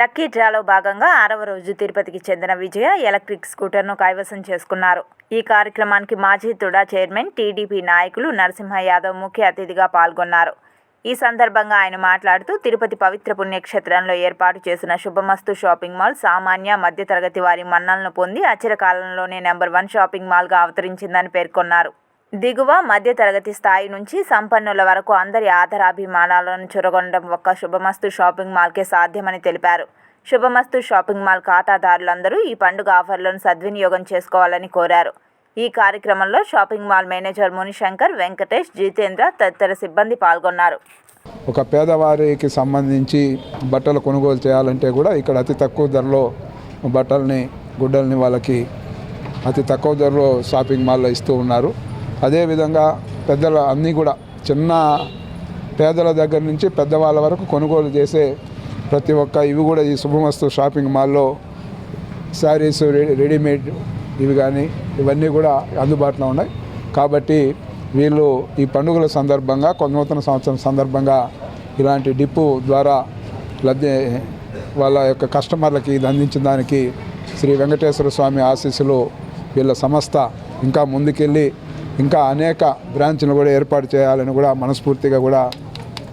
Lucky డ్రాలో భాగంగా 6వ రోజు తిరుపతికి చెందిన విజయ ఎలక్ట్రిక్ స్కూటర్ను కైవసం చేసుకున్నారు. ఈ కార్యక్రమానికి మాజీ తుడా చైర్మన్, టీడీపీ నాయకులు నరసింహ యాదవ్ ముఖ్య అతిథిగా పాల్గొన్నారు. ఈ సందర్భంగా ఆయన మాట్లాడుతూ, తిరుపతి పవిత్ర పుణ్యక్షేత్రంలో ఏర్పాటు చేసిన శుభమస్తు షాపింగ్ మాల్ సామాన్య, మధ్యతరగతి వారి మన్ననలను పొంది అచిరకాలంలోనే నెంబర్ 1 షాపింగ్ మాల్గా అవతరించిందని పేర్కొన్నారు. దిగువ, మధ్యతరగతి స్థాయి నుంచి సంపన్నుల వరకు అందరి ఆదరాభిమానాలను చురగొనడం ఒక్క శుభమస్తు షాపింగ్ మాల్కే సాధ్యమని తెలిపారు. శుభమస్తు షాపింగ్ మాల్ ఖాతాదారులందరూ ఈ పండుగ ఆఫర్లను సద్వినియోగం చేసుకోవాలని కోరారు. ఈ కార్యక్రమంలో shopping mall manager Munishankar, Venkatesh, Jitendra తదితర సిబ్బంది పాల్గొన్నారు. ఒక పేదవారికి సంబంధించి బట్టలు కొనుగోలు చేయాలంటే కూడా ఇక్కడ అతి తక్కువ ధరలో బట్టల్ని, గుడ్డల్ని వాళ్ళకి అతి తక్కువ ధరలో షాపింగ్ మాల్లో ఇస్తూ ఉన్నారు. అదేవిధంగా పెద్దల అన్నీ కూడా చిన్న పేదల దగ్గర నుంచి పెద్దవాళ్ళ వరకు కొనుగోలు చేసే ప్రతి ఒక్క ఇవి కూడా ఈ శుభమస్తు షాపింగ్ మాల్లో శారీస్, రెడీమేడ్ ఇవి కానీ ఇవన్నీ కూడా అందుబాటులో ఉన్నాయి. కాబట్టి వీళ్ళు ఈ పండుగల సందర్భంగా, నూతన సంవత్సరం సందర్భంగా ఇలాంటి డిపో ద్వారా లబ్ధి వాళ్ళ యొక్క కస్టమర్లకి ఇది అందించిన దానికి శ్రీ వెంకటేశ్వర స్వామి ఆశీస్సులు వీళ్ళ సంస్థ ఇంకా ముందుకెళ్ళి ఇంకా అనేక బ్రాంచ్లు కూడా ఏర్పాటు చేయాలని కూడా మనస్ఫూర్తిగా కూడా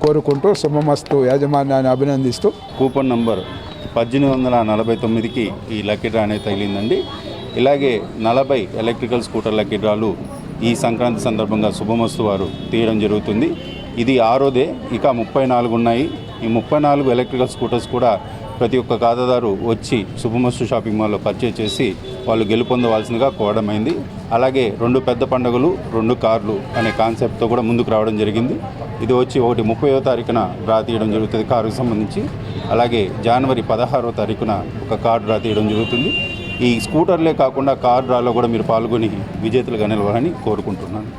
కోరుకుంటూ శుభమస్తు యాజమాన్యాన్ని అభినందిస్తూ కూపన్ నంబర్ 1849కి ఈ లక్కీ డ్రా అనేది తగిలిందండి. ఇలాగే 40 ఎలక్ట్రికల్ స్కూటర్ లక్కీ డ్రాలు ఈ సంక్రాంతి సందర్భంగా శుభమస్తు వారు తీయడం జరుగుతుంది. ఇది 6వదే, ఇక 34 ఉన్నాయి. ఈ 34 ఎలక్ట్రికల్ స్కూటర్స్ కూడా ప్రతి ఒక్క ఖాతాదారు వచ్చి శుభమస్తు షాపింగ్ మాల్లో పర్చేజ్ చేసి వాళ్ళు గెలుపొందవలసిందిగా కోవడమైంది. అలాగే 2 పెద్ద పండుగలు 2 కార్లు అనే కాన్సెప్ట్తో కూడా ముందుకు రావడం జరిగింది. ఇది వచ్చి 30వ తారీఖున డ్రా తీయడం జరుగుతుంది కారుకు సంబంధించి. అలాగే జనవరి 16వ తారీఖున ఒక కారు డ్రా తీయడం జరుగుతుంది. ఈ స్కూటర్లే కాకుండా కార్ డ్రాలో కూడా మీరు పాల్గొని విజేతలుగా నిలవాలని కోరుకుంటున్నాను.